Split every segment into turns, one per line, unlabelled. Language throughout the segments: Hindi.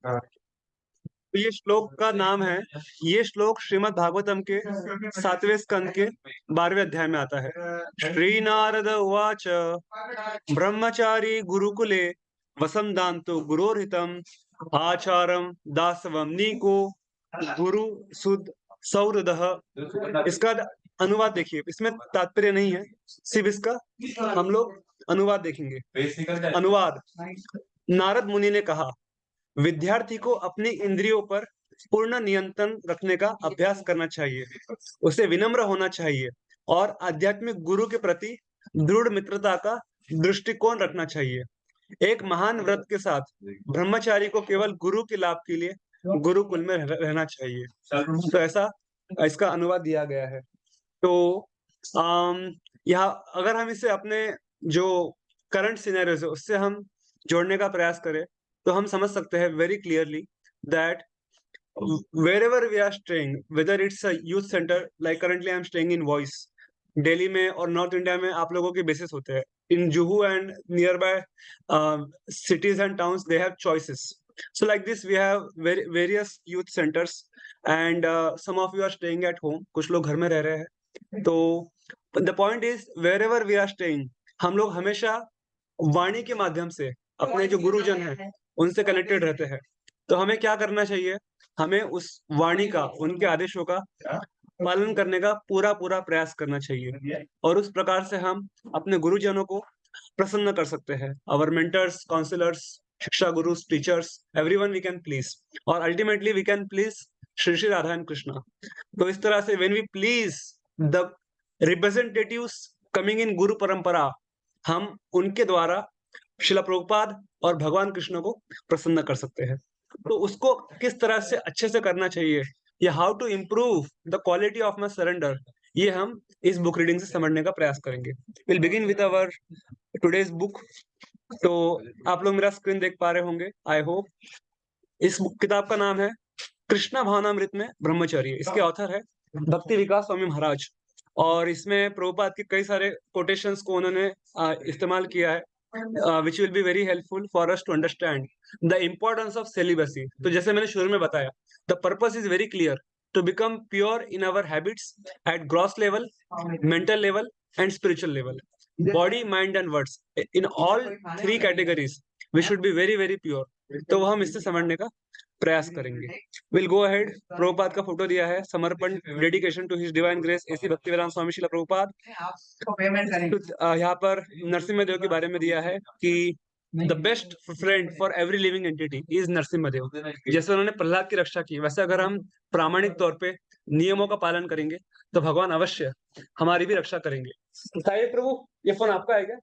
हाँ। तो ये श्लोक का नाम है, ये श्लोक श्रीमद् भागवतम के 7वें स्कंद के 12वें अध्याय में आता है। श्री नारद उवाच ब्रह्मचारी गुरुकुले वसं दान्तु गुरोर्हितम आचारम दासवम नीको गुरु सुद सौहृदः। इसका अनुवाद देखिए, इसमें तात्पर्य नहीं है, सिर्फ इसका हम लोग अनुवाद देखेंगे। अनुवाद। नारद मुनि ने कहा, विद्यार्थी को अपनी इंद्रियों पर पूर्ण नियंत्रण रखने का अभ्यास करना चाहिए, उसे विनम्र होना चाहिए और आध्यात्मिक गुरु के प्रति दृढ़ मित्रता का दृष्टिकोण रखना चाहिए। एक महान व्रत के साथ ब्रह्मचारी को केवल गुरु के लाभ के लिए गुरुकुल में रहना चाहिए। तो ऐसा इसका अनुवाद दिया गया है। तो यहाँ अगर हम इसे अपने जो करंट सिनेरियोज है उससे हम जोड़ने का प्रयास करें तो हम समझ सकते हैं very clearly that wherever we are staying, whether it's a youth center, like currently I'm staying in Voice, Delhi में और नॉर्थ इंडिया में आप लोगों के बेसिस होते हैं। In Juhu and near by cities and towns, they have choices. So like this, we have various youth centers, and some of you are staying at home. कुछ लोग घर में रह रहे हैं। तो the point is, wherever we are staying, हम लोग हमेशा वाणी के माध्यम से अपने जो गुरुजन हैं उनसे कनेक्टेड रहते हैं। तो हमें क्या करना चाहिए? हमें उस वाणी का, उनके आदेशों का पालन करने का पूरा पूरा प्रयास करना चाहिए, और उस प्रकार से हम अपने गुरुजनों को प्रसन्न कर सकते हैं। आवर मेंटर्स, काउंसलर्स, शिक्षा gurus, teachers, everyone we can please, और ultimately we can please Shri Shri Radha and Krishna. तो इस तरह से when we please the representatives coming in guru parampara, हम उनके द्वारा शिला प्रभुपाद और भगवान कृष्ण को प्रसन्न कर सकते हैं। तो उसको किस तरह से अच्छे से करना चाहिए, या how to improve the quality of my surrender, ये हम इस बुक रीडिंग से समझने का प्रयास करेंगे। Will begin with our today's book. तो आप लोग मेरा स्क्रीन देख पा रहे होंगे, आई होप। इस किताब का नाम है कृष्णा भावनामृत में ब्रह्मचर्य। इसके ऑथर है भक्ति विकास स्वामी महाराज, और इसमें प्रभुपाद के कई सारे कोटेशंस को उन्होंने इस्तेमाल किया है, which will be very helpful for us to understand the importance of celibacy. तो जैसे मैंने शुरू में बताया, the purpose is very clear, to become pure in our habits at gross level, mental level and spiritual level, body, mind and words. In all three categories, we should be very very pure. तो वो हम इससे समझने का प्रयास करेंगे। Will go ahead. प्रभुपाद का फोटो दिया है, समर्पण, dedication to his divine grace AC Bhaktivedanta Swami Srila Prabhupada. यहाँ पर नरसिम्हा देव के बारे में दिया है कि the best friend for every living entity is Narasimha Dev. जैसे उन्होंने प्रहलाद की रक्षा की, वैसे अगर हम प्रामाणिक तौर पे नियमों का पालन करेंगे तो भगवान अवश्य हमारी भी रक्षा करेंगे। साई प्रभु, ये फोन आपका है क्या?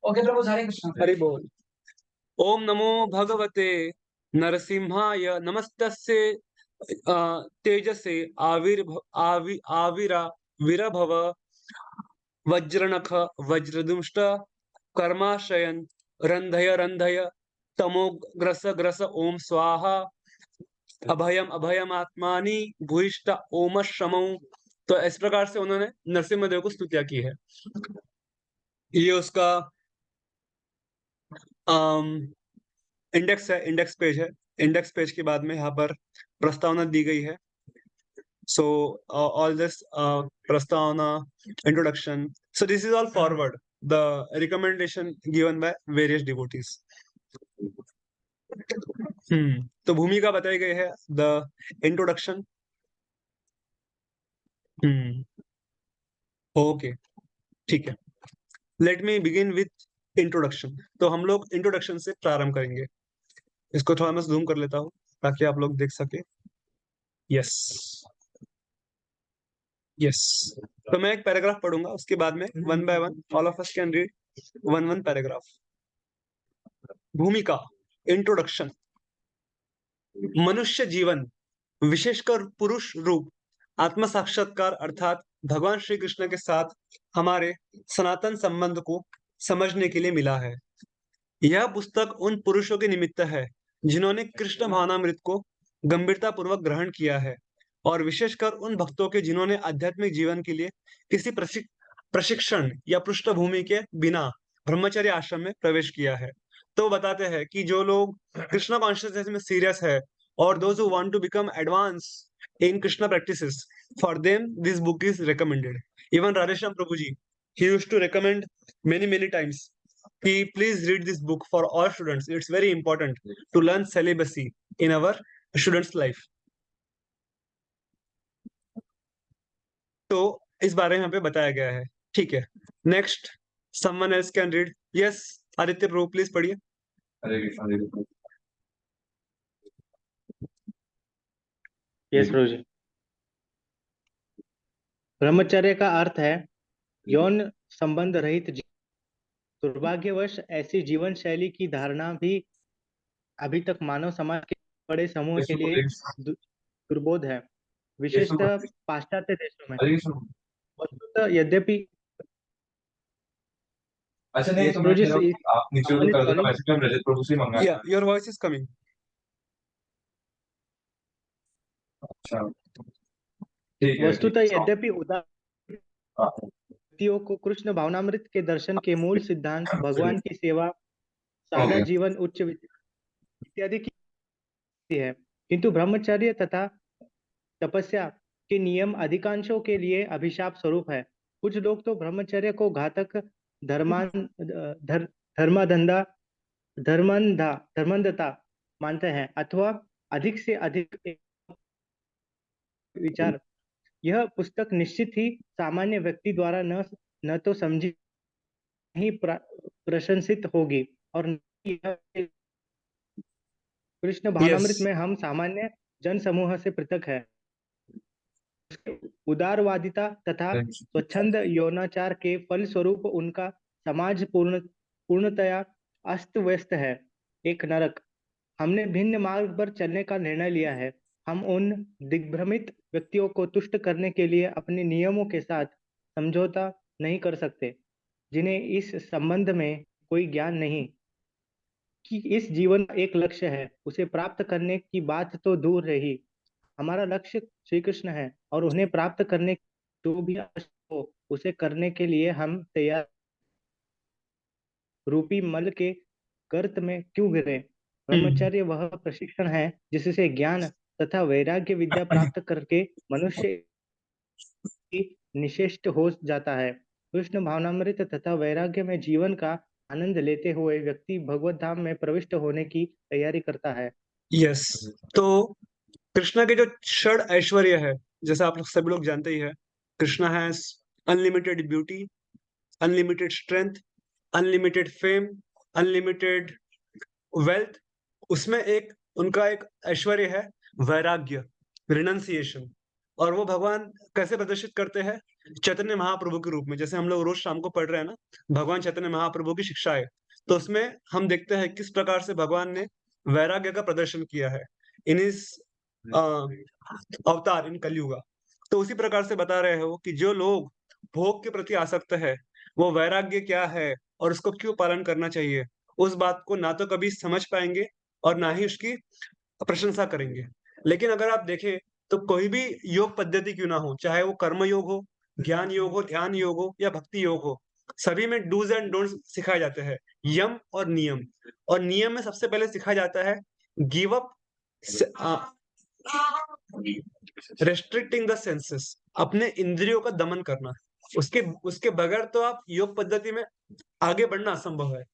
ओके प्रभु, हरे कृष्ण। हरि बोल। ओम नमो भगवते नरसिंहाय नमस्तस्य तेजसे आविरा विरभव वज्रनख वज्रदुष्ट कर्माशयन रंधय रंधय तमोग्रस ग्रस ओम स्वाहा अभयम अभयम आत्मानि भूयिष्ठ ओम शमौ। तो इस प्रकार से उन्होंने नरसिम्हा देव को स्तुतिया की है। ये उसका इंडेक्स है, इंडेक्स पेज है। इंडेक्स पेज के बाद में यहाँ पर प्रस्तावना दी गई है। So all this prastāvana, introduction. So this is all forward, the recommendation given by various devotees. तो भूमिका बताई गई है, the introduction. Okay, ठीक है। Let me begin with introduction. तो हम लोग introduction से प्रारंभ करेंगे। इसको थोड़ा मैं जूम कर लेता हूँ ताकि आप लोग देख सके। Yes. यस। तो मैं एक पैराग्राफ पढ़ूंगा, उसके बाद में one by one all of us can read one paragraph. भूमिका, इंट्रोडक्शन। मनुष्य जीवन, विशेषकर पुरुष रूप आत्म साक्षात्कार अर्थात भगवान श्री कृष्ण के साथ हमारे सनातन संबंध को समझने के लिए मिला है। यह पुस्तक उन पुरुषों के निमित्त है जिन्होंने कृष्ण भावनामृत को गंभीरता पूर्वक ग्रहण किया है, और विशेषकर उन भक्तों के जिन्होंने आध्यात्मिक जीवन के लिए किसी प्रशिक्षण या पृष्ठभूमि के बिना ब्रह्मचर्य आश्रम में प्रवेश किया है। तो बताते हैं कि जो लोग कृष्णा कॉन्शियसनेस में सीरियस है और those who want to become advance in Krishna practices, for them this book is recommended. Even Radheshyam Prabhu ji, he used to recommend many times कि please read this book for all students. It's very important to learn celibacy in our students' life. तो इस बारे में यहाँ पे बताया गया है। ठीक है, next someone else can read. Yes, Aditya Prabhu please पढ़िए।
हरे कृष्ण हरे कृष्ण।
यस प्रभु जी। ब्रह्मचर्य का अर्थ है यौन संबंध रहित दुर्भाग्यवश ऐसी जीवन शैली की धारणा भी अभी तक मानव समाज के बड़े समूह के लिए दुर्बोध है, विशेषतः पाश्चात्य देशों में। वस्तुतः यद्यपि
अच्छा नहीं,
Yes,
तो
प्रभु जी,
आप नीचे
someone is
कर देना,
calling.
वैसे भी हम रजत प्रभु से मंगा।
Yeah, your voice is coming.
अच्छा ठीक है।
वस्तुतः यद्यपि
हाँ।
व्यक्तियों को कृष्ण भावनामृत के दर्शन के मूल सिद्धांत भगवान की सेवा, सादा
Okay.
जीवन, उच्च इत्यादि की है, किंतु ब्रह्मचर्य तथा तपस्या के नियम अधिकांशों के लिए अभिशाप स्वरूप है। कुछ लोग तो ब्रह्मचर्य को घातक धर्मांधता मानते हैं अथवा अधिक से अधिक विचार। यह पुस्तक निश्चित ही सामान्य व्यक्ति द्वारा न तो समझी नहीं प्रशंसित होगी और न ही यह कृष्ण भावनामृत में हम सामान्य जन समूह से पृथक है। उदारवादिता तथा स्वच्छंद यौनाचार के फलस्वरूप उनका समाज पूर्णतया अस्त व्यस्त है, एक नरक। हमने भिन्न मार्ग पर चलने का निर्णय लिया है। हम उन दिग्भ्रमित व्यक्तियों को तुष्ट करने के लिए अपने नियमों के साथ समझौता नहीं कर सकते, जिन्हें इस संबंध में कोई ज्ञान नहीं कि इस जीवन का एक लक्ष्य है। उसे प्राप्त करने की बात तो दूर रही, हमारा लक्ष्य श्री कृष्ण है और उन्हें प्राप्त करने जो भी आवश्यक हो उसे करने के लिए हम तैयार। रूपी मल के गर्त में क्यों गिरे? ब्रह्मचर्य वह प्रशिक्षण है जिससे ज्ञान तथा वैराग्य विद्या प्राप्त करके मनुष्य निश्रेष्ठ हो जाता है। कृष्ण भावनामृत तथा वैराग्य में जीवन का आनंद लेते हुए व्यक्ति भगवत धाम में प्रविष्ट होने की तैयारी करता है।
यस, तो कृष्णा के जो षड ऐश्वर्य है, जैसा आप लोग सभी लोग जानते ही है, Krishna has unlimited beauty, unlimited strength, unlimited fame, unlimited wealth. उसमें एक उनका एक ऐश्वर्य है वैराग्य, रिनंसिएशन। और वो भगवान कैसे प्रदर्शित करते हैं? चैतन्य महाप्रभु के रूप में। जैसे हम लोग रोज शाम को पढ़ रहे हैं ना भगवान चैतन्य महाप्रभु की शिक्षाएं, तो उसमें हम देखते हैं किस प्रकार से भगवान ने वैराग्य का प्रदर्शन किया है इन इस अवतार, इन कलयुगा। तो उसी प्रकार से बता रहे हो कि जो लोग भोग के प्रति आसक्त है, वो वैराग्य क्या है और उसको क्यों पालन करना चाहिए, उस बात को ना तो कभी समझ पाएंगे और ना ही उसकी प्रशंसा करेंगे। लेकिन अगर आप देखें तो कोई भी योग पद्धति क्यों ना हो, चाहे वो कर्म योग हो, ज्ञान योग हो, ध्यान योग हो या भक्ति योग हो, सभी में डूज एंड डोंट्स सिखाए जाते हैं, यम और नियम। और नियम में सबसे पहले सिखाया जाता है give up restricting the senses, अपने इंद्रियों का दमन करना। उसके बगैर तो आप योग पद्धति में आगे बढ़ना असंभव है।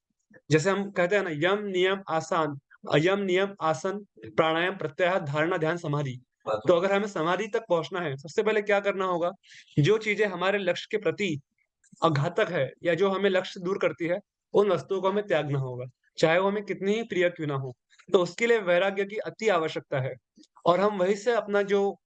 जैसे हम कहते हैं ना, यम नियम आसान, अयम नियम आसन प्राणायाम प्रत्याहार धारणा ध्यान समाधि। तो अगर हमें समाधि तक पहुंचना है, सबसे पहले क्या करना होगा? जो चीजें हमारे लक्ष्य के प्रति अघातक है या जो हमें लक्ष्य से दूर करती है, उन वस्तुओं को हमें त्यागना होगा, चाहे वो हमें कितनी ही प्रिय क्यों ना हो। तो उसके लिए वैराग्य की अति आवश्यकता है। और हम वही से अपना जो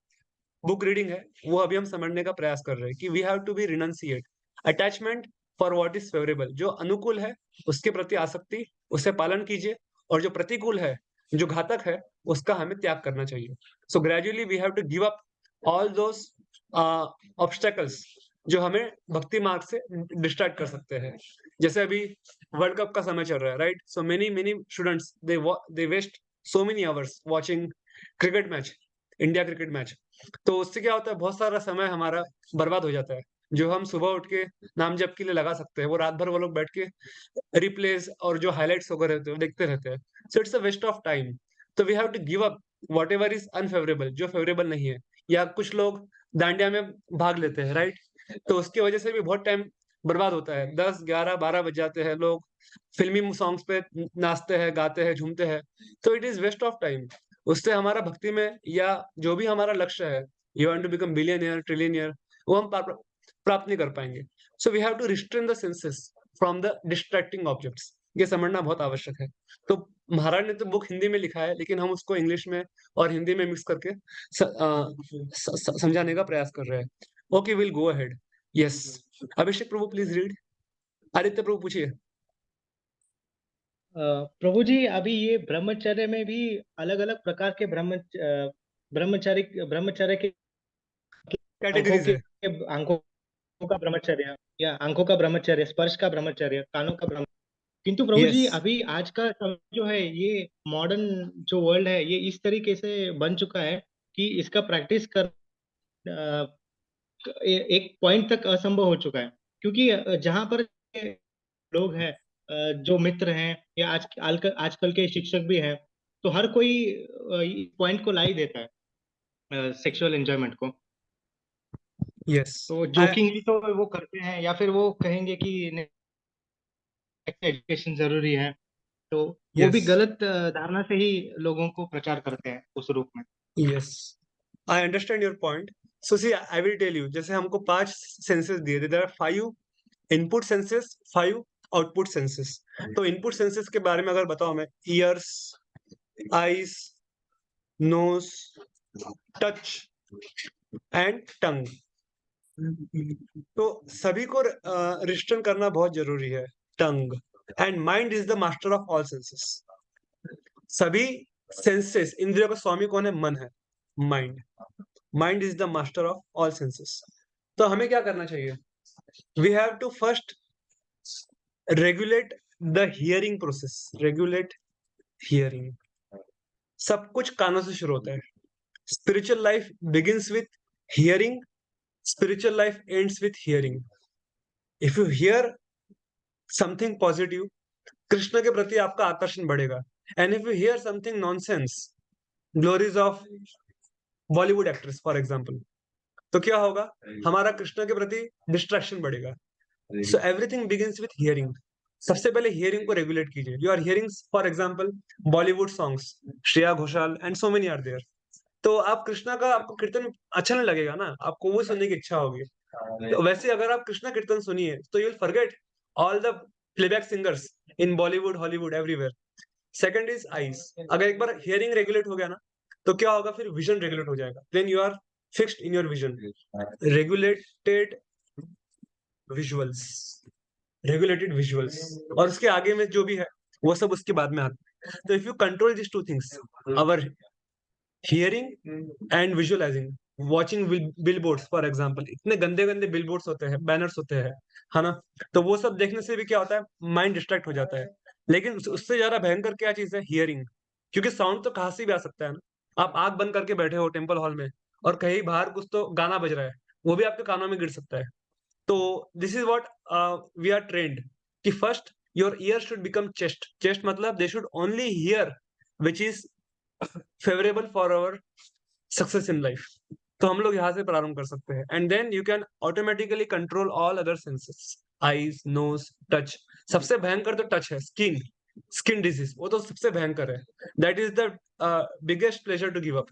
बुक रीडिंग है वो अभी हम समझने का प्रयास कर रहे हैं कि we have to be renunciate attachment for what is favourable. जो अनुकूल है उसके प्रति आसक्ति, उससे पालन कीजिए, और जो प्रतिकूल है, जो घातक है, उसका हमें त्याग करना चाहिए। So gradually we have to give up all those obstacles जो हमें भक्ति मार्ग से डिस्ट्रैक्ट कर सकते हैं। जैसे अभी वर्ल्ड कप का समय चल रहा है, right? So many students they waste so many hours watching cricket match, India cricket match. तो उससे क्या होता है, बहुत सारा समय हमारा बर्बाद हो जाता है। जो हम सुबह उठ के नाम जप के लिए लगा सकते हैं, वो रात भर वो लोग बैठ के रिप्लेस और जो हाइलाइट्स वगैरह रहते हैं वो देखते रहते हैं। So it's a waste of time. तो we have to give up whatever is unfavourable, जो फेवरेबल नहीं है। या कुछ लोग दांडिया में भाग लेते हैं, राइट? तो उसकी वजह से भी बहुत टाइम बर्बाद होता है। 10, 11, 12 बज जाते हैं, लोग फ़िल्मी सॉन्ग्स पे नाचते हैं, गाते हैं, झूमते हैं। तो it is waste of time. उससे हमारा भक्ति में या जो भी हमारा लक्ष्य है, you want to become billionaire, trillionaire, वो हम प्राप्त नहीं कर पाएँगे। So we have to restrain the senses from the distracting objects. ये समझना बहुत आवश्यक है। तो महाराज ने तो बुक हिंदी में लिखा है, लेकिन हम उसको इंग्लिश में और हिंदी में मिक्स करके समझाने का प्रयास कर रहे हैं। Okay, will go ahead. Yes, Abhishek Prabhu please read. Aditya Prabhu पूछिए।
प्रभु जी, अभी ये ब्रह्मचर्य में भी अलग-अलग प्रकार के ब्रह्मचर्य के आंखों
कैटेगरीज
के
है।
आंखों का ब्रह्मचर्य या आंखों का ब्रह्मचर्य, स्पर्श का ब्रह्मचर्य, कानों का ब्रह्म किंतु प्रभु जी,
यस,
अभी आज का समय जो है, ये मॉडर्न जो वर्ल्ड है, ये इस तरीके से बन चुका है कि इसका प्रैक्टिस कर एक पॉइंट तक असंभव हो चुका है। क्योंकि जहां पर लोग हैं, जो मित्र हैं या आजकल के शिक्षक भी हैं, तो हर कोई पॉइंट को ला ही देता है, सेक्सुअल एंजॉयमेंट को।
यस,
तो
आई
जोकिंगली तो वो करते हैं, या फिर वो कहेंगे कि एजुकेशन जरूरी है, तो वो भी
यस,
गलत धारणा से ही लोगों को प्रचार करते हैं उस रूप में।
Yes, I understand your point. So see, I will tell you. जैसे हमको 5 सेंसेस दिए थे, there are 5 input senses, 5 output senses. तो इनपुट सेंसेस के बारे में अगर बताऊं मैं, ears, eyes, nose, touch and tongue. तो सभी को रिस्ट्रेन करना बहुत जरूरी है। Tongue and mind is the master of all senses. सभी सेंसेस, इंद्रियों का स्वामी कौन है? मन है, mind. Mind is the master of all senses. तो हमें क्या करना चाहिए? We have to first regulate the hearing process. Regulate hearing. सब कुछ कानों से शुरू होता है। Spiritual life begins with hearing, spiritual life ends with hearing. If you hear something positive, Krishna के प्रति आपका आकर्षण बढ़ेगा। And if you hear something nonsense, glories of Bollywood actress for example, तो क्या होगा? हमारा कृष्ण के प्रति डिस्ट्रैक्शन बढ़ेगा। So everything begins with hearing. सबसे पहले हियरिंग को रेगुलेट कीजिए। You are hearing for example Bollywood songs, Shreya Ghoshal and so many are there. तो आप कृष्णा का, आपको कीर्तन अच्छा नहीं लगेगा ना, आपको वो सुनने की इच्छा होगी। तो वैसे अगर आप कृष्णा कीर्तन सुनिए, तो you will forget all the playback singers in Bollywood, Hollywood, everywhere. Second is eyes. अगर एक बार हियरिंग रेगुलेट हो गया ना, तो क्या होगा? फिर विजन रेगुलेट हो जाएगा। Then you are fixed in your vision. Regulated visuals, regulated visuals, और उसके आगे में जो भी है वो सब उसके बाद में आता है। तो if you control this two things, our hearing and visualising, watching billboards for example, इतने गंदे गंदे बिलबोर्ड्स होते हैं, बैनर्स होते हैं, है ना? तो वो सब देखने से भी क्या होता है? माइंड डिस्ट्रैक्ट हो जाता है। लेकिन उससे ज्यादा भयंकर क्या चीज है? हियरिंग। क्योंकि साउंड तो कहाँ से भी आ सकता है ना। आप आंख बंद करके बैठे हो टेम्पल हॉल में, और कहीं बाहर कुछ तो गाना बज रहा है, वो भी आपके कानों में गिर सकता है। तो this is what we are trained, कि first your ear should become chaste. Chaste मतलब they should only hear which is favourable for our success in life. तो हम लोग यहाँ से प्रारंभ कर सकते हैं, and then you can automatically control all other senses, eyes, nose, touch. सबसे भयंकर तो टच है। स्किन, स्किन डिजीज, वो तो सबसे भयंकर है। That is the biggest pleasure to give up.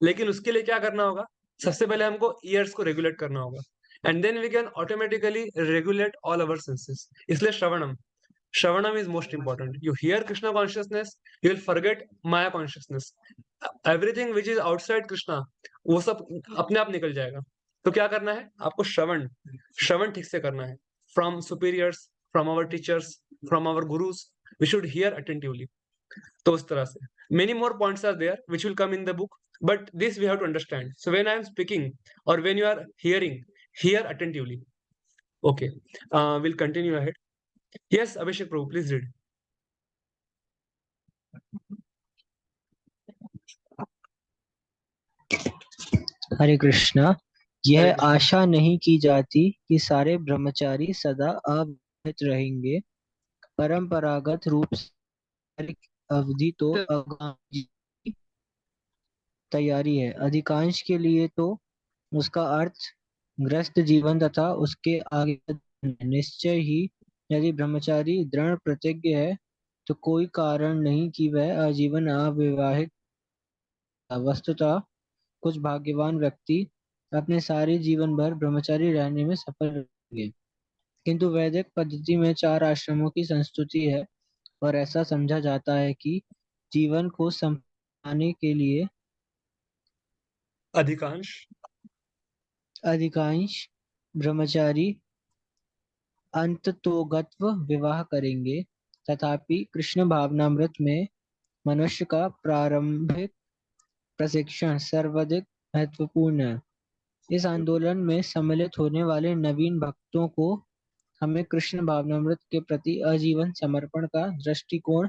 लेकिन उसके लिए क्या करना होगा? सबसे पहले हमको ईयर्स को रेगुलेट करना होगा, and then we can automatically regulate all our senses. इसलिए श्रवणम, shravanam is most important. You hear Krishna consciousness, you will forget maya consciousness. Everything which is outside Krishna, वो सब अपने आप निकल जाएगा। तो क्या करना है आपको? श्रवण, श्रवण ठीक से करना है। From superiors, from our teachers, from our gurus, we should hear attentively. तो उस तरह से many more points are there which will come in the book, but this we have to understand. So when I am speaking or when you are hearing, hear attentively. Okay, we'll continue ahead. Yes, Abhishek Prabhu, please read.
हरे कृष्णा। यह आशा नहीं की जाती कि सारे ब्रह्मचारी सदा अविवाहित रहेंगे। परंपरागत रूप से अवधि तो आगामी की तैयारी है, अधिकांश के लिए तो उसका अर्थ ग्रस्त जीवन तथा उसके आगे है। निश्चय ही यदि ब्रह्मचारी दृढ़ प्रतिज्ञ है तो कोई कारण नहीं कि वह आजीवन अविवाहित। वस्तुतः कुछ भाग्यवान व्यक्ति अपने सारे जीवन भर ब्रह्मचारी रहने में सफल रहेंगे, किंतु वैदिक पद्धति में 4 आश्रमों की संस्तुति है और ऐसा समझा जाता है कि जीवन को संभालने के लिए अधिकांश ब्रह्मचारी अंततोगत्व विवाह करेंगे। तथापि कृष्ण भावनामृत में मनुष्य का प्रारंभिक प्रशिक्षण सर्वाधिक महत्वपूर्ण है। इस आंदोलन में सम्मिलित होने वाले नवीन भक्तों को हमें कृष्ण भावनामृत के प्रति आजीवन समर्पण का दृष्टिकोण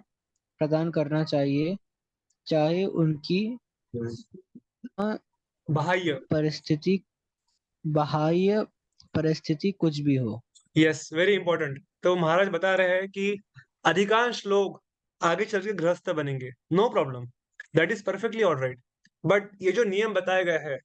प्रदान करना चाहिए, चाहे उनकी
बाह्य
बाह्य परिस्थिति कुछ भी हो।
Yes, very important. तो महाराज बता रहे हैं कि अधिकांश लोग आगे चल के गृहस्थ बनेंगे, no problem, that is perfectly all right. But ये जो नियम बताया गया है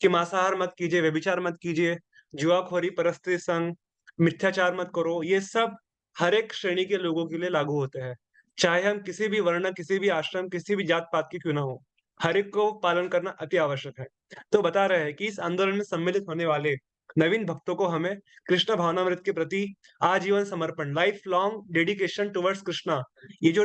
कि मांसाहार मत कीजिए, व्यभिचार मत कीजिए, जुआखोरी, परस्त्री संग, मिथ्याचार मत करो, ये सब हर एक श्रेणी के लोगों के लिए लागू होते हैं, चाहे हम किसी भी वर्ण, किसी भी आश्रम, किसी भी जात पात के क्यों ना हो, हर एक को पालन करना अति आवश्यक है। तो बता रहे हैं कि इस आंदोलन में सम्मिलित होने वाले नवीन भक्तों को हमें कृष्ण भावनामृत के प्रति आजीवन समर्पण, life long dedication towards Krishna, ये जो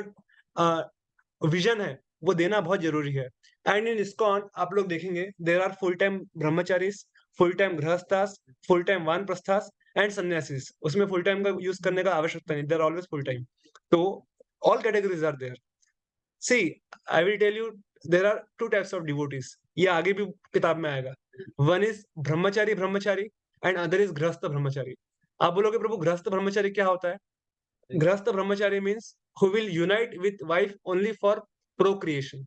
विजन है वो देना बहुत जरूरी है। एंड इन इस्कॉन आप लोग देखेंगे there are full time brahmacharis, full time grihasthas, full time vanaprasthas and sannyasis. उसमें फुल टाइम का यूज करने का आवश्यकता नहीं, देर ऑलवेज फुल टाइम। तो all categories are there. See, I will tell you, there are 2 types of devotees, ये आगे भी किताब में आएगा। One is brahmachari and other is grihastha brahmachari. आप बोलोगे प्रभु गृहस्थ ब्रह्मचारी क्या होता है? गृहस्थ ब्रह्मचारी means who will unite with wife only for procreation,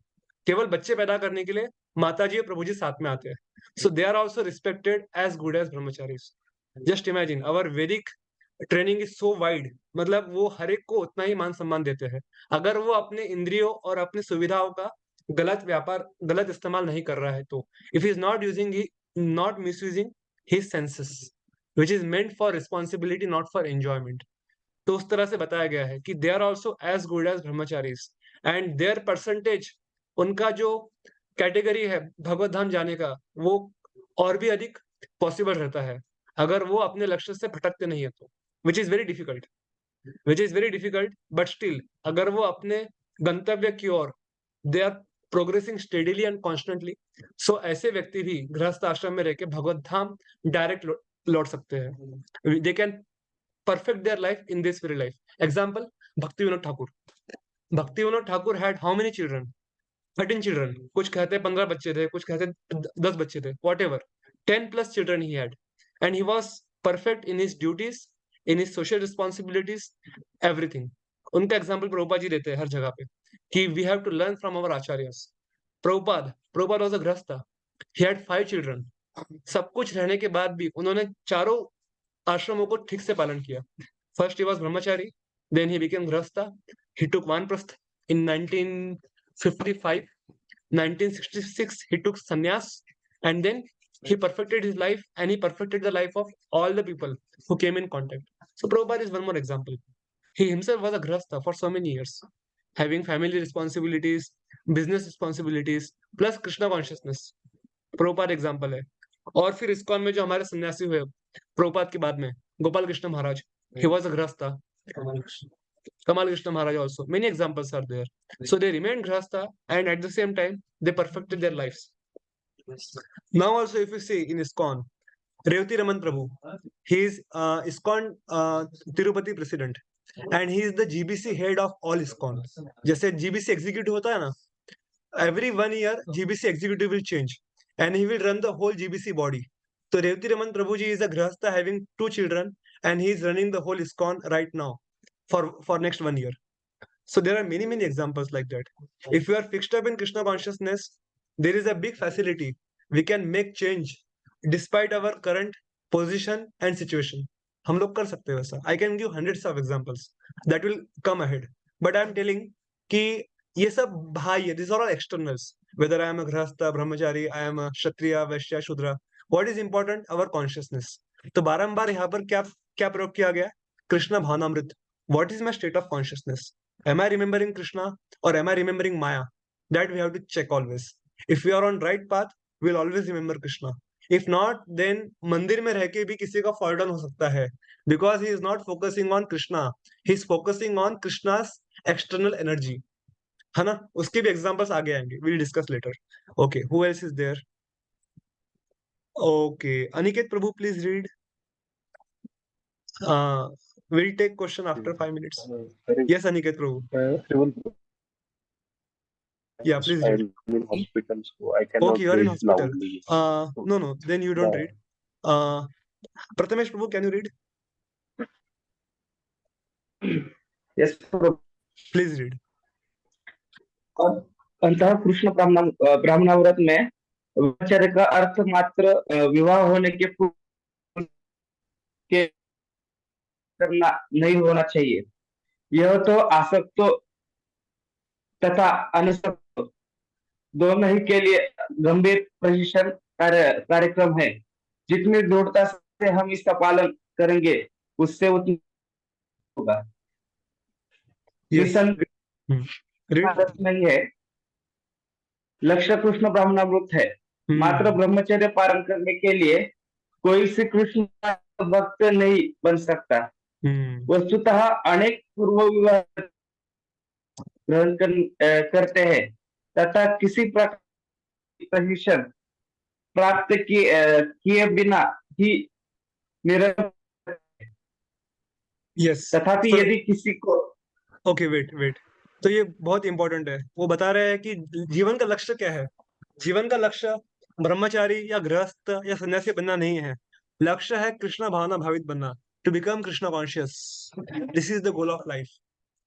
केवल बच्चे पैदा करने के लिए माता जी और प्रभु जी साथ में आते हैं। So they are also respected as good as brahmacharis. Just imagine, our Vedic training is so wide, मतलब वो हर एक को उतना ही मान सम्मान देते हैं। अगर वो अपने इंद्रियों और अपनी सुविधाओं का गलत इस्तेमाल नहीं कर रहा है तो if is not misusing his senses which is meant for responsibility, not for enjoyment. तो उस तरह से बताया गया है कि they are also as good as brahmacharis and their percentage, उनका जो कैटेगरी है भगवत धाम जाने का, वो और भी अधिक पॉसिबल रहता है अगर वो अपने लक्ष्य से भटकते नहीं है तो, which is very difficult but still अगर वो अपने गंतव्य की ओर they are progressing steadily and constantly, so ऐसे व्यक्ति भी गृहस्थ आश्रम में रह के भगवत धाम डायरेक्ट लौट सकते हैं। They can perfect their life in this very life. Example, Bhaktivinoda Thakur. Bhaktivinoda Thakur had how many children? 13 children. कुछ कहते हैं 15 बच्चे थे, कुछ कहते हैं 10 बच्चे थे, whatever. 10 plus children he had. And he was perfect in his duties, in his social responsibilities, everything. उनका एग्जाम्पल प्रभुपाद जी देते हैं हर जगह पे कि we have to learn from our acharyas. Prabhupada was a grahastha. He had 5 children. सब कुछ रहने के बाद भी उन्होंने चारों आश्रमों को ठीक से पालन किया। First he was Brahmachari, then he became गृहस्था, ही टुक वानप्रस्थ इन 1955, 1966 he took sannyas, and then he perfected his life and he perfected the life of all the people who came in contact. So Prabhupada is one more example. He himself was a grihastha for so many years, having family responsibilities, business responsibilities, plus Krishna consciousness. Prabhupada example है। और फिर इस्कॉन में जो हमारे सन्यासी हुए प्रभुपाद के बाद में, गोपाल कृष्ण महाराज, he was a grihastha. Kamal Krishna Maharaj also. Many examples are there. So they remained grihastha and at the same time they perfected their lives. Now also if you see in ISKCON, Revati Raman Prabhu, he is ISKCON Tirupati president and he is the GBC head of all ISKCON. जैसे GBC executive होता है ना, every 1 year GBC executive will change and he will run the whole GBC body. So Revati Raman Prabhuji is a grihastha having 2 children and he is running the whole ISKCON right now for next 1 year. So there are many examples like that. If you are fixed up in Krishna consciousness, there is a big facility. We can make change despite our current position and situation. हम लोग कर सकते हैं वैसा। I can give hundreds of examples that will come ahead, but I am telling कि ये सब भाई है, this are all externals, whether I am a grihastha, brahmachari, I am a kshatriya, vaishya, shudra, what is important, our consciousness. तो बारंबार यहाँ पर क्या क्या प्रयोग किया गया? कृष्ण भावनामृत। What is my state of consciousness? Am I remembering Krishna और am I remembering maya? That we have to check always. If we are on right path, we will always remember Krishna. If not, then मंदिर में रह के भी किसी का फॉल डाउन हो सकता है, because he is not focusing on Krishna, he is focusing on Krishna's external energy, है ना? उसके भी एग्जांपल्स आगे आएंगे, will discuss later. Okay, who else is there? Okay, Aniket Prabhu, please read. We'll take question after 5 minutes. Yes, Aniket Prabhu. Yeah, please read.
I'm in hospital, so I cannot
Okay, you are in
read
hospital.
loudly.
No, then you don't read. Prathamesh Prabhu, can you read?
Yes, Prabhu.
Please read.
अंतः कृष्ण ब्राह्मणाव्रत में ब्रह्मचर्य का अर्थ मात्र विवाह होने के पूर्व के करना नहीं होना चाहिए। यह तो आसक्त तथा अनासक्त दोनों ही के लिए गंभीर प्रशिक्षण कार्यक्रम है। जितनी दृढ़ता से हम इसका पालन करेंगे, उससे उतना होगा।
Yes. Read.
नहीं है, लक्ष्य कृष्ण ब्राह्मणामृत है। मात्र ब्रह्मचर्य पालन करने के लिए कोई श्री कृष्ण का भक्त नहीं बन सकता। वस्तुतः अनेक पूर्व विवाह ग्रहण करते हैं तथा किसी प्रकार प्रशिक्षण प्राप्त किए बिना ही निरंतर।
Yes.
तथापि यदि किसी को
ओके, वेट। तो ये बहुत इंपॉर्टेंट है। वो बता रहे हैं कि जीवन का लक्ष्य क्या है। जीवन का लक्ष्य ब्रह्मचारी या गृहस्थ या सन्यासी बनना नहीं है। लक्ष्य है कृष्ण भावना भावित बनना, to become Krishna conscious. This is the goal of life.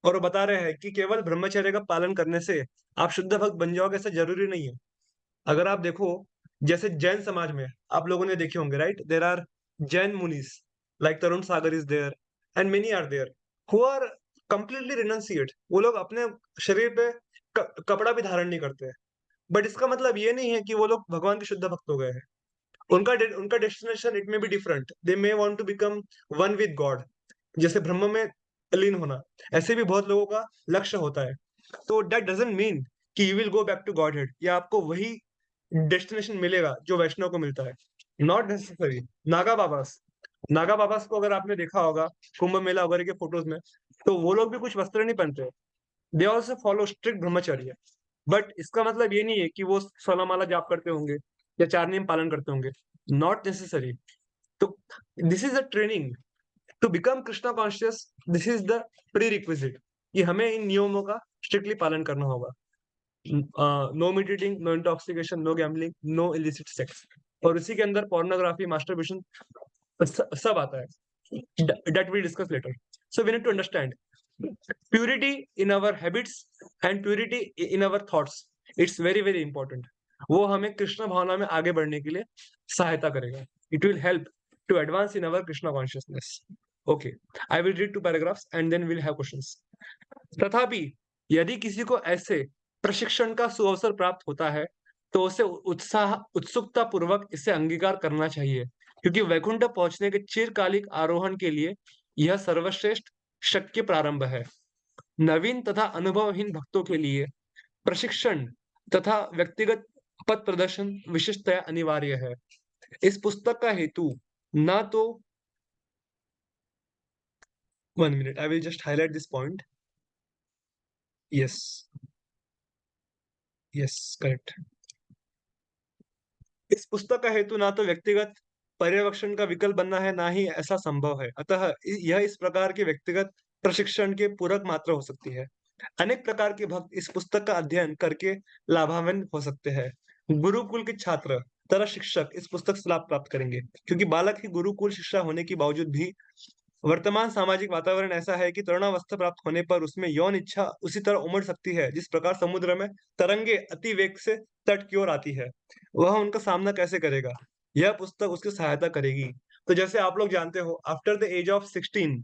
और वो बता रहे हैं कि केवल ब्रह्मचर्य का पालन करने से आप शुद्ध भक्त बन जाओगे, ऐसा जरूरी नहीं है। अगर आप देखो, जैसे जैन समाज में आप लोगों ने देखे होंगे, right? There are Jain munis like Tarun Sagar is there and many are there who are completely renunciate. वो लोग अपने शरीर पे कपड़ा भी धारण नहीं करते हैं, बट इसका मतलब ये नहीं है कि वो लोग भगवान के शुद्ध भक्त हो गए हैं। उनका destination it may be different. They may want to become one with God, जैसे ब्रह्म में लीन होना। ऐसे भी बहुत लोगों का लक्ष्य होता है। तो दैट डजंट मीन कि you will go back to Godhead, या आपको वही डेस्टिनेशन मिलेगा जो वैष्णव को मिलता है। Not necessary. नागा बाबास को अगर आपने देखा होगा कुंभ मेला वगैरह के फोटोज में, तो वो लोग भी कुछ वस्त्र नहीं पहनते। दे ऑल्सो फॉलो स्ट्रिक्ट ब्रह्मचर्य, बट इसका मतलब ये नहीं है कि वो 16 माला जाप करते होंगे या 4 नियम पालन करते होंगे। Not necessary. तो this is a training to become Krishna conscious. This is the prerequisite कि हमें इन नियमों का स्ट्रिक्टली पालन करना होगा। No meat eating, no intoxication, no gambling, no illicit sex, और इसी के अंदर पोर्नोग्राफी, मास्टरबेशन सब आता है। That we discuss later. So we need to understand purity in our habits and purity in our thoughts. It's very very important. वो हमें कृष्ण भावना में आगे बढ़ने के लिए सहायता करेगा। It will help to advance in our Krishna consciousness. Okay, I will read 2 paragraphs and then will have questions. तथापि यदि किसी को ऐसे प्रशिक्षण का सुअवसर प्राप्त होता है, तो उसे उत्सुकता पूर्वक इसे अंगीकार करना चाहिए, क्योंकि वैकुंठ पहुंचने के चिरकालिक आरोहण के लिए यह सर्वश्रेष्ठ शक्य प्रारंभ है। नवीन तथा अनुभवहीन भक्तों के लिए प्रशिक्षण तथा व्यक्तिगत पथ प्रदर्शन विशेषतया अनिवार्य है। इस पुस्तक का हेतु ना तो 1 minute, I will just highlight this point. Yes, correct. इस पुस्तक का हेतु ना तो व्यक्तिगत पर्यवेक्षण का विकल्प बनना है, ना ही ऐसा संभव है। अतः यह इस प्रकार के व्यक्तिगत प्रशिक्षण के पूरक मात्र हो सकती है। अनेक प्रकार के भक्त इस पुस्तक का अध्ययन करके लाभान्वित हो सकते हैं। गुरुकुल के छात्र तथा शिक्षक इस पुस्तक से लाभ प्राप्त करेंगे, क्योंकि बालक की गुरुकुल शिक्षा होने के बावजूद भी वर्तमान सामाजिक वातावरण ऐसा है कि तरुणावस्था प्राप्त होने पर उसमें यौन इच्छा उसी तरह उमड़ सकती है जिस प्रकार समुद्र में तरंगे अति वेग से तट की ओर आती है। वह उनका सामना कैसे करेगा? यह पुस्तक उसकी सहायता करेगी। तो जैसे आप लोग जानते हो, after the age of 16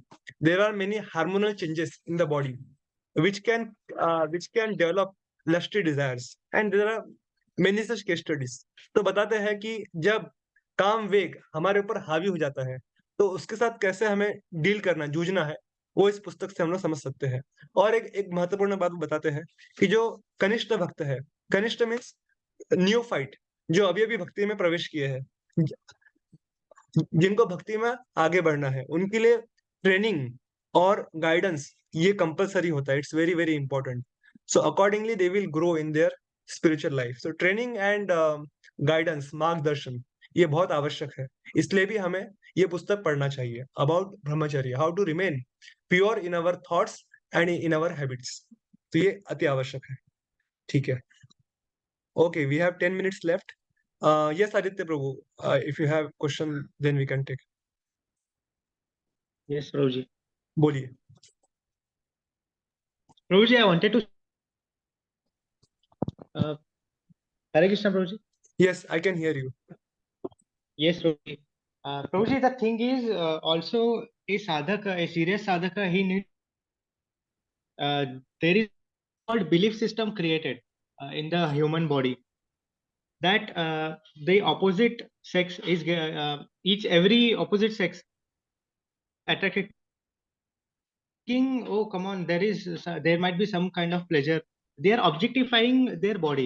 there are many hormonal changes in the body which can develop lusty desires and there are many such case studies। तो बताते हैं कि जब काम वेग हमारे ऊपर हावी हो जाता है तो उसके साथ कैसे हमें डील करना, जूझना है, वो इस पुस्तक से हम लोग समझ सकते हैं। और एक महत्वपूर्ण बात बताते हैं कि जो कनिष्ठ भक्त है, कनिष्ठ मीन्स न्यूफाइट, जो अभी अभी भक्ति में प्रवेश किए हैं, जिनको भक्ति में आगे बढ़ना है, उनके लिए ट्रेनिंग और गाइडेंस ये कंपलसरी होता है। It's very very important. So accordingly they will grow in their spiritual life. So training and guidance, मार्गदर्शन, ये बहुत आवश्यक है। इसलिए भी हमें ये पुस्तक पढ़ना चाहिए, about brahmacharya, how to remain pure in our thoughts and in our habits. तो ये अति आवश्यक है। ठीक है, okay, we have 10 minutes left. Yes, Aditya Prabhu, if you have question, then we can take.
Yes, Prabhuji.
बोलिए।
Prabhuji, I wanted to. Hare Krishna, Prabhuji.
Yes, I can hear you.
Yes, Prabhuji. Prabhuji, the thing is, also a sadhaka, a serious sadhaka, he needs. There is called belief system created in the human body that the opposite sex is every opposite sex attracted. Oh, come on, there might be some kind of pleasure. They are objectifying their body.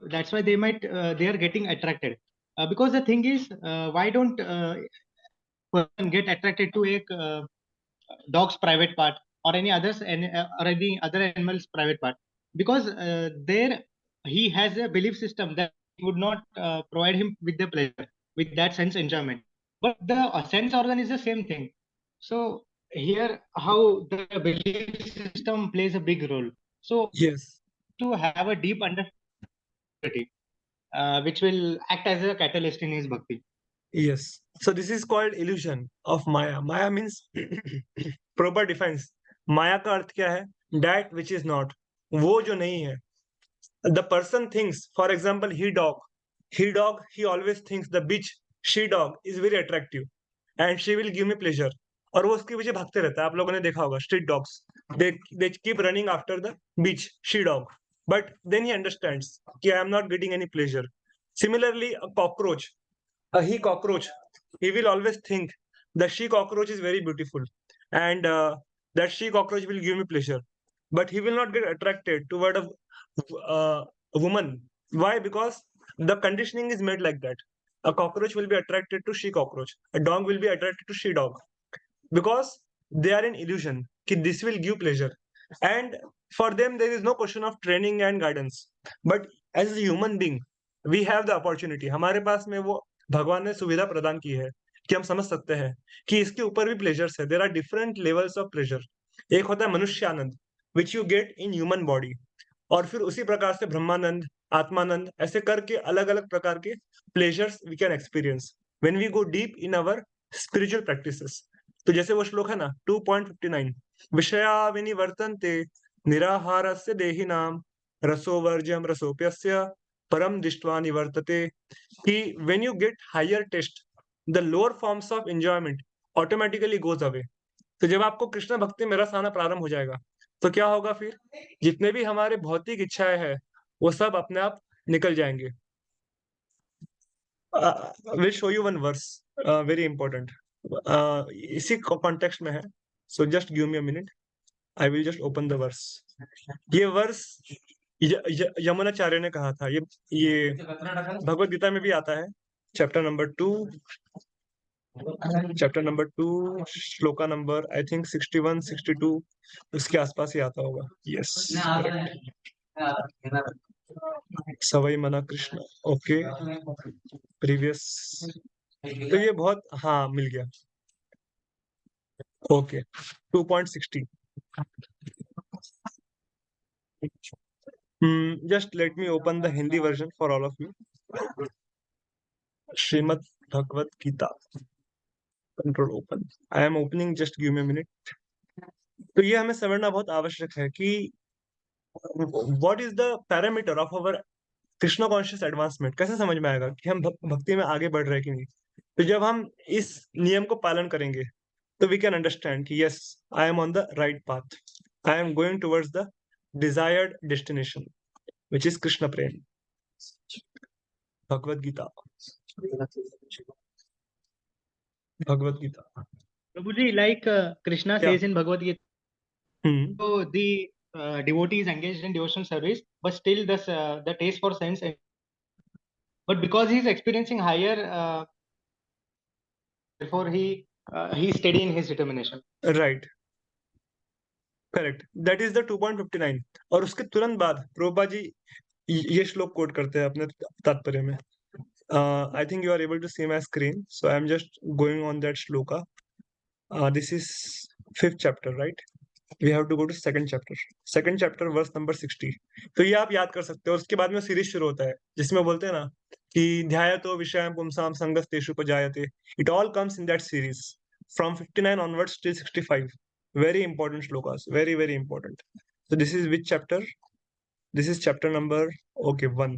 That's why they are getting attracted. Because the thing is, why don't person get attracted to a dog's private part or any others or any other animal's private part? Because there he has a belief system that would not provide him with the pleasure, with that sense enjoyment. But the sense organ is the same thing. So here, how the belief system plays a big role. So
Yes,
to have a deep understanding, which will act as a catalyst in his bhakti.
yes. So this is called illusion of Maya. Maya means proper defines. माया का अर्थ क्या है? That which is not, वो जो नहीं है। The person thinks, for example, he always thinks the bitch, she dog is very attractive and she will give me pleasure, और वो उसके पीछे भागते रहता है। आप लोगों ने देखा होगा street dogs, they keep running after the bitch, she dog, but then he understands कि I am not getting any pleasure. Similarly, a cockroach, he cockroach, he will always think the she cockroach is very beautiful and that she cockroach will give me pleasure, but he will not get attracted toward a woman. Why? Because the conditioning is made like that. A cockroach will be attracted to she cockroach, a dog will be attracted to she dog, because they are in illusion कि this will give pleasure, and for them there is no question of training and guidance. But as a human being we have the opportunity, हमारे पास में वो भगवान ने सुविधा प्रदान की है कि हम समझ सकते हैं कि इसके ऊपर भी प्लेजर्स है। There are different levels of pleasure. एक होता है मनुष्य आनंद which you get in human body, और फिर उसी प्रकार से ब्रह्मानंद, आत्मानंद, ऐसे करके अलग अलग प्रकार के pleasures we can experience when we go deep in our spiritual practices. तो जैसे वो श्लोक है ना 2.59, विषया विनिवर्तन्ते निराहारस्य देहिनाम रसोवर्ज्यम रसोप्यस्य परम दृष्ट्वा निवर्तते, कि when you get higher taste the lower forms of enjoyment automatically goes away। तो जब आपको कृष्ण भक्ति में रस आना प्रारंभ हो जाएगा तो क्या होगा? फिर जितने भी हमारे भौतिक इच्छाएं हैं वो सब अपने आप निकल जाएंगे। Will show you one verse, very important, इसी कॉन्टेक्स्ट में है। So just give me a minute, I will just open the verse. ये वर्स यमुनाचार्य ने कहा था, ये भगवत गीता में भी आता है, chapter number 2 shloka number I think 61 62 उसके आसपास ही आता होगा। यस, सवई मना कृष्ण, ओके, प्रीवियस, तो ये बहुत, हाँ मिल गया, okay 2.60। just let me open the Hindi version for all of you. Srimad Bhagavad Gita, control open, I am opening, just give me a minute। तो ये हमें समझना बहुत आवश्यक है कि what is the parameter of our Krishna conscious advancement कैसे समझ में आएगा कि हम भक्ति में आगे बढ़ रहे हैं कि नहीं? तो जब हम इस नियम को पालन करेंगे तो वी कैन अंडरस्टैंड कि yes, I am on the right path, I am going towards the desired destination which is Krishna prem. Bhagavad Gita, Bhagavad Gita.
Prabhuji, like Krishna
Yeah.
says in Bhagavad Gita,
hmm,
so the devotee is engaged in devotional service, but still the taste for sense. But because he is experiencing higher, therefore he is steady in his determination.
Right, correct, that is the 2.59। और उसके तुरंत बाद प्रभुपाद जी ये श्लोक कोट करते हैं अपने तात्पर्य में। I think you are able to see my screen, so I am just going on that shloka. This is 5th chapter, right? We have to go to 2nd chapter, 2nd chapter verse number 60। तो ये आप याद कर सकते हो। उसके बाद में सीरीज शुरू होता है जिसमें बोलते हैं ना कि ध्यायतो विषयं पुंसां संगस्तेषु उपजायते। It all comes in that series from 59 onwards till 65। very important shlokas, very very important। so this is which chapter? This is chapter number, okay, 1।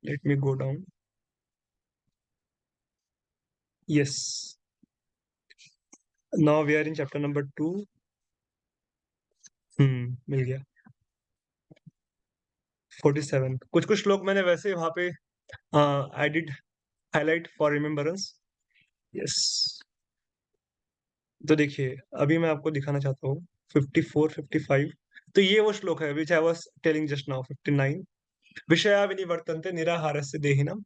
let me go down। yes, now we are in chapter number 2। मिल गया 47। कुछ कुछ श्लोक मैंने वैसे वहां पे I did highlight for remembrance. Yes, तो देखिए अभी मैं आपको दिखाना चाहता हूँ 54 55। तो ये वो श्लोक है which I was telling just now. 59 विषया विनिवर्तन्ते निराहारस्य देहिनम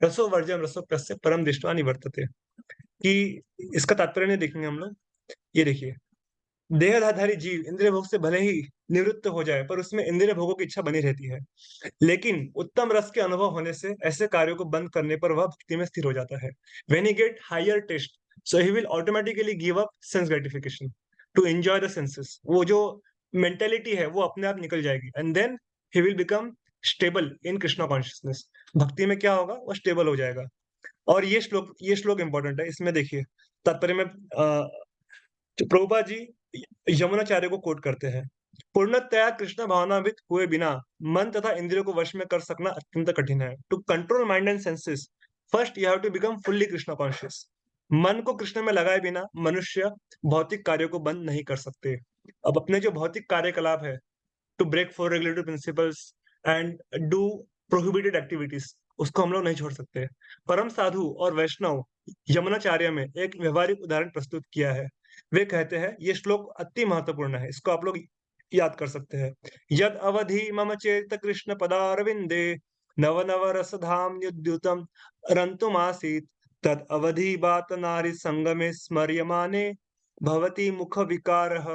रसो वर्ज्यम रसोप्यस्य परम दृष्ट्वा निवर्तते। कि इसका तात्पर्य नहीं देखेंगे हम लोग। ये देखिए, देहधारी जीव इंद्रिय भोग से भले ही निवृत्त हो जाए पर उसमें इंद्रिय भोगों की इच्छा बनी रहती है, लेकिन उत्तम रस के अनुभव होने से ऐसे कार्यों को बंद करने पर वह भक्ति में स्थिर हो जाता है। When he get higher taste, so he will automatically give up sense gratification to enjoy the senses. वो जो मेंटेलिटी है वो अपने आप निकल जाएगी and then he will become stable in Krishna consciousness. भक्ति में क्या होगा, वो स्टेबल हो जाएगा। और ये श्लोक इंपॉर्टेंट है। इसमें देखिए तात्पर्य में प्रभुपाद जी यमुनाचार्य को कोट करते हैं, पूर्णतया कृष्ण भावनावित हुए बिना मन तथा इंद्रियों को वश में कर सकना अत्यंत कठिन है। To control mind and senses first you have to become fully Krishna conscious. मन को कृष्ण में लगाए बिना मनुष्य भौतिक कार्यों को बंद नहीं कर सकते। अब अपने जो भौतिक कार्यकलाप है, to break four regulatory principles and do prohibited activities, उसको हम लोग नहीं छोड़ सकते। परम साधु और वैष्णव यमुनाचार्य में एक व्यवहारिक उदाहरण प्रस्तुत किया है। वे कहते हैं, ये श्लोक अति महत्वपूर्ण है, इसको आप लोग याद कर सकते हैं। यद अवधि मम चेत कृष्ण पदारविंदे नव नव रसधाम युद्युतम रंतुमासीत तद अवधि बात नारी संगमे स्मर्यमाने भवती मुख विकारः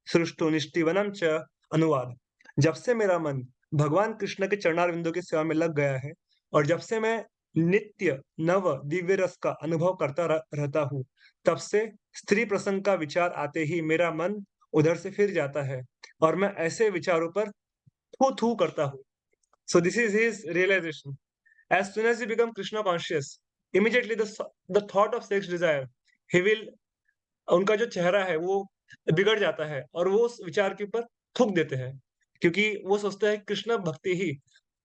सृष्टो निष्टिवनम च। अनुवाद, जब से मेरा मन भगवान कृष्ण के चरणारविंदों की सेवा में लग गया है और जब से मैं नित्य नव दिव्य रस का अनुभव करता रहता हूँ, तब से स्त्री प्रसंग का विचार आते ही मेरा मन उधर से फिर जाता है और मैं ऐसे विचारों पर थू थू करता हूँ। So this is his realization. As soon as he become Krishna conscious, immediately the thought of sex desire, he will, उनका जो चेहरा है वो बिगड़ जाता है और वो उस विचार के ऊपर थूक देते हैं, क्योंकि वो सोचते हैं कृष्ण भक्ति ही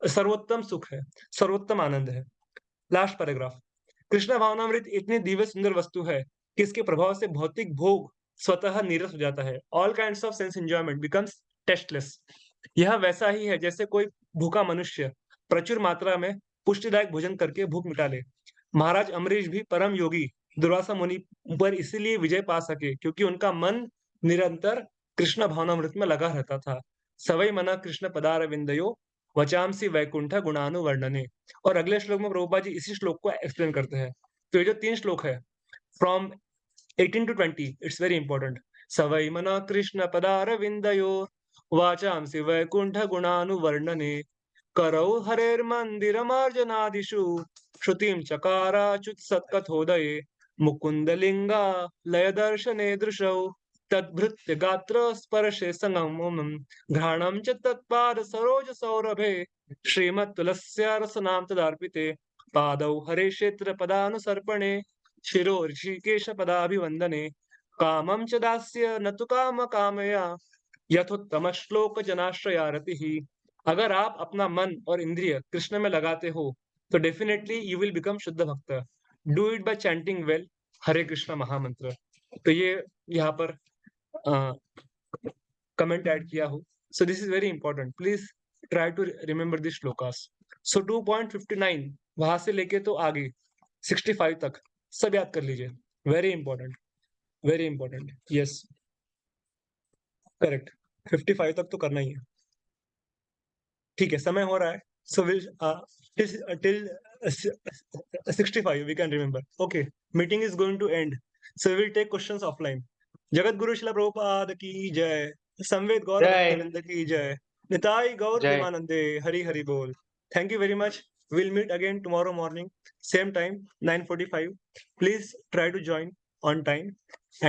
सर्वोत्तम सुख है, सर्वोत्तम आनंद है। लास्ट पैराग्राफ, कृष्ण भावनामृत इतनी दिव्य सुंदर वस्तु है कि इसके प्रभाव से भौतिक भोग स्वतः नीरस हो जाता है। All kinds of sense enjoyment becomes tasteless. यह वैसा ही है जैसे कोई भूखा मनुष्य प्रचुर मात्रा में पुष्टिदायक भोजन करके भूख मिटा ले। महाराज अम्बरीश भी परम योगी दुर्वासा मुनि पर इसीलिए विजय पा सके क्योंकि उनका मन निरंतर कृष्ण भावनामृत में लगा रहता था। सवै मना कृष्ण पदार विंदयो वचामसी वैकुंठ गुणानुवर्णने। और अगले श्लोक में प्रभुपाद जी इसी श्लोक को एक्सप्लेन करते हैं। तो ये जो 3 श्लोक है from 18 to 20, it's very important. सवै मना कृष्ण पदार विंदयो वाचामसी वैकुंठ गुणानुवर्णने करौ हरेर्मन्दिरमार्जनादिषु श्रुतिं चकाराच्युत सत्कथोदये मुकुन्दलिङ्गा लयदर्शने दृशौ तद्भृत्य गात्र स्पर्शे संगमम् घ्राणं च तत्पाद सरोज सौरभे श्रीमत्तुलस्य रसनां तदार्पिते पादौ हरे क्षेत्र पदानुसर्पणे शिरो ऋषिकेश पदाभिवन्दने कामं च दास्य न तु काम कामया यथोत्तम श्लोक जनाश्रया रतिः अगर आप अपना मन और इंद्रिय कृष्ण में लगाते हो तो डेफिनेटली यू विल बिकम शुद्ध भक्त। Do it by chanting well Hare Krishna महामंत्र। तो ये यहाँ पर कमेंट ऐड किया हो। So this is very important, please try to remember this shlokas. So 2.59 वहां से लेके तो आगे 65 तक सब याद कर लीजिए। Very important, very important. Yes correct, 55 तक तो करना ही है। ठीक है, समय हो रहा है। So will till 65 we can remember. Okay, meeting is going to end, so we will take questions offline. Jagat Guru शिला प्रभुपाद की जय, संवेद गौर
जय।
भक्तवृंद की जय, निताई गौर
जय।
प्रेमानंदे, हरि हरि बोल। Thank you very much. We'll meet again tomorrow morning, same time 9:45. Please try to join on time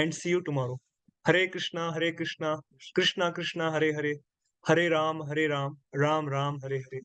and see you tomorrow. Hare Krishna, Krishna Krishna, Hare Hare, Hare Ram, Ram Ram, Hare Hare.